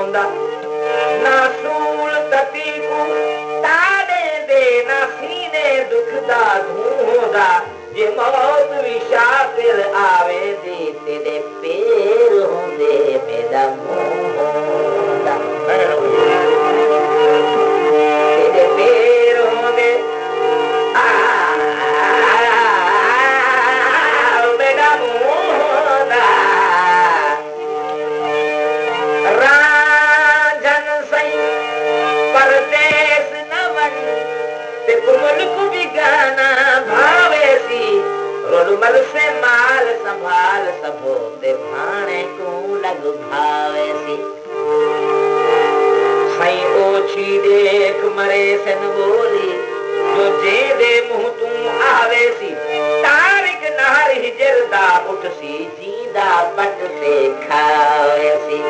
होंदा ना सूल तती को ताड़े दे ना सीने दुख दा धूं होंदा जे मौत विशातिर आवे दे तेरे पैर होंदे मेरा मुंह होंदा तेरे पैर होंदे मेरा मुंह होंदा रांझन सही परदेस न वन ते मुल्क भी गाना भावे सी रोडमल से माल संभाल सबो ते भाणे को लग भावे सी सही ओछी देख मरे सन बोली जो जे दे मुंह तू आवे सी तारिक नहर हिजरदा उठ सी जींदा पट ते खावे सी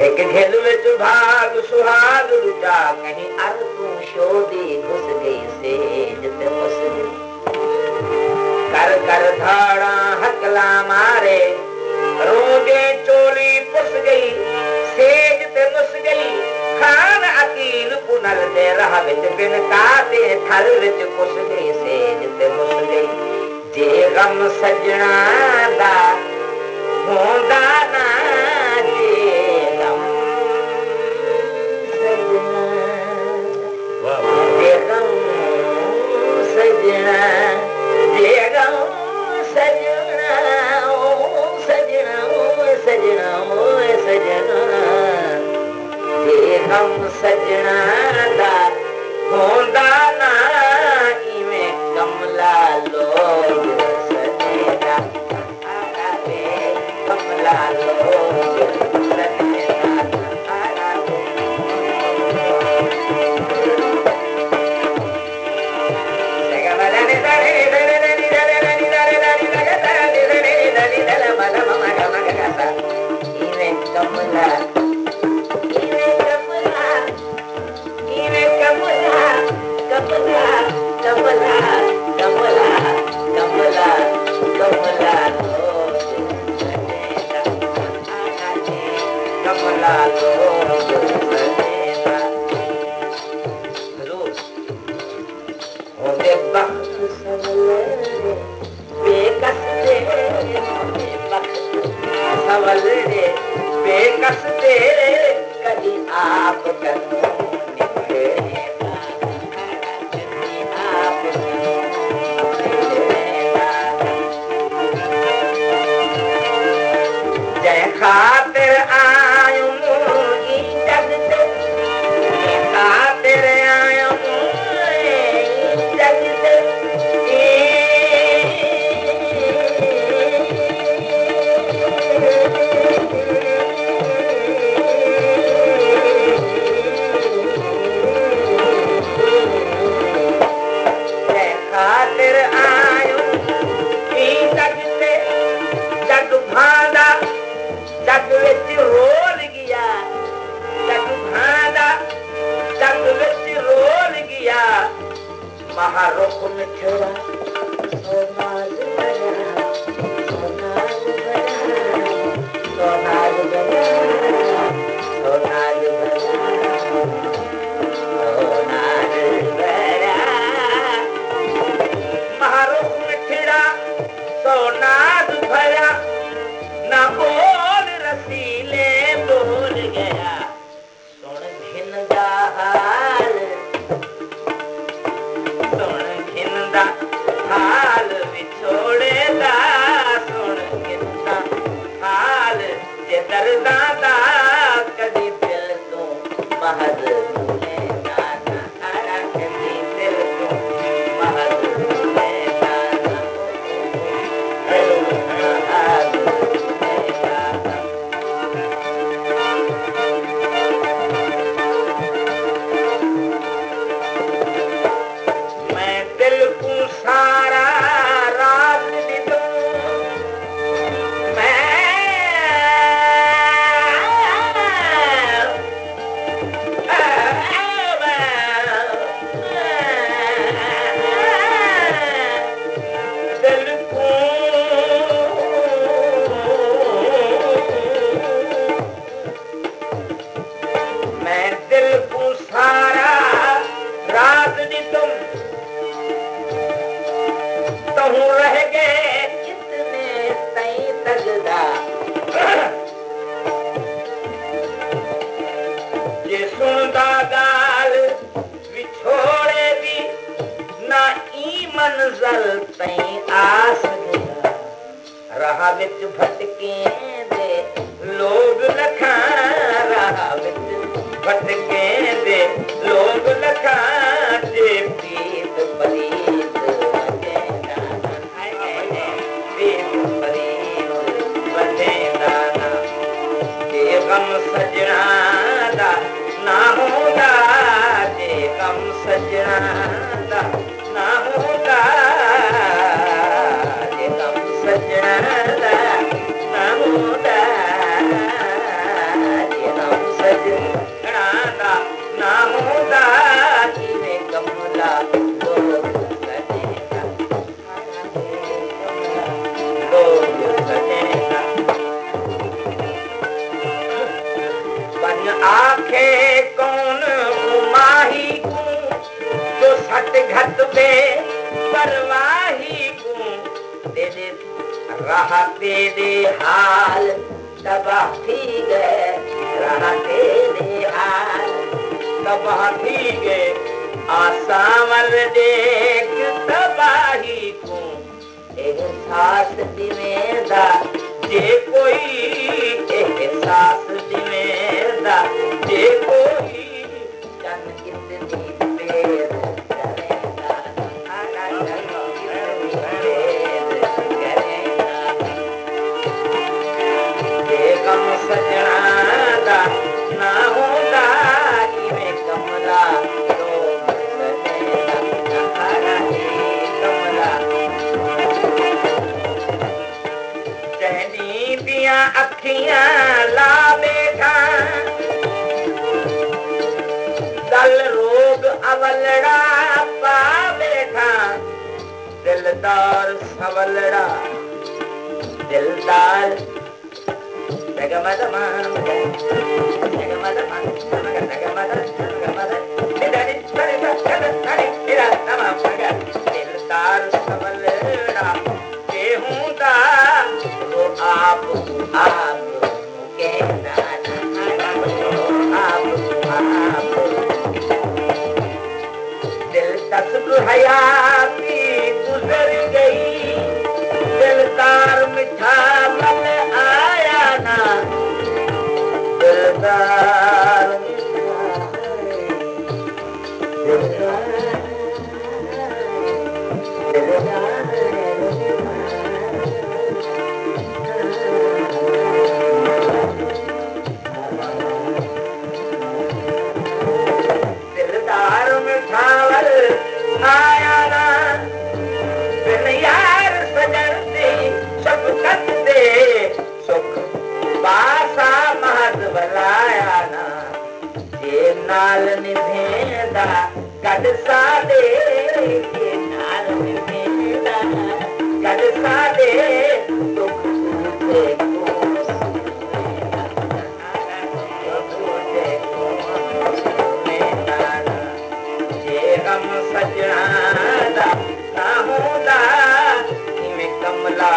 एक घेल विच भाग सुहाग लुटा कहीं अर तू शोदी घुस गई सेज ते मुस गई कर कर धाड़ा हकला मारे रोगे चोली पुस गई सेज ते मुस गई खान अकील पुनल दे रहा विच बिन काते थल विच कुस गई सेज ते मुस गई जे गम सजना दा होंदा ना सजना जे गम सजना ओ सजना ओ सजना ओ सजना जे गम सजना दा होंदा ना इवें कमला लोग सजना कमला लोग विच भटके दे लोग लखा, राह विच भटके दे लोग लखा, जे प्रीत परीत वजेंदा ना, प्रीत परीत वजेंदा ना, जे गम सजना दा ना होंदा, जे गम सजना दा ना होंदा, जे गम सजना दा ना होंदा, जे गम सजना दा ना होंदा, इवें कमला लोग सजेंदा, लोग सजेंदा। बन आखे कौन माही को जो सट घट बे परवाही को, तेरे राह तेरे हाल तबाह थी गए, राह तेरे हाल तबाह थी गए, आसावर देख तबाही को, एहसास दिवेंदा जे कोई, एहसास दिवेंदा जे कोई, जन इतनी बेद करेंदा, जन इतनी बेद करेंदा, जे गम सजना दा ना होंदा, इवें कमला लोग सजेंदा, कमला चहनी दिया अखियां ला बैठा, दल रोग अवलड़ा पा बैठा, दिलदार सवलड़ा दिलदार जगमद मान जगमद मान जगमद जगमद निदानी तरे तरे तेरा तमाम मगर दिलदार सवलड़ा के हुंदा, तो आप के नाना आप दिल तस्ब हयाती गुजर गई, दिलदार मिठा मन आया ना, दिलदार दिलदार मिठावल आया ना, बिन यार सजन दी शफकत दे सुख बासा महज बलाया ना, जे नाल निभेंदा कद सादे, जे नाल निभेंदा कद सादे, दुख तुझे को सुनेंदा, तुझे को सुनेंदा ना, जे गम सजना दा ना होंदा, इवें कमला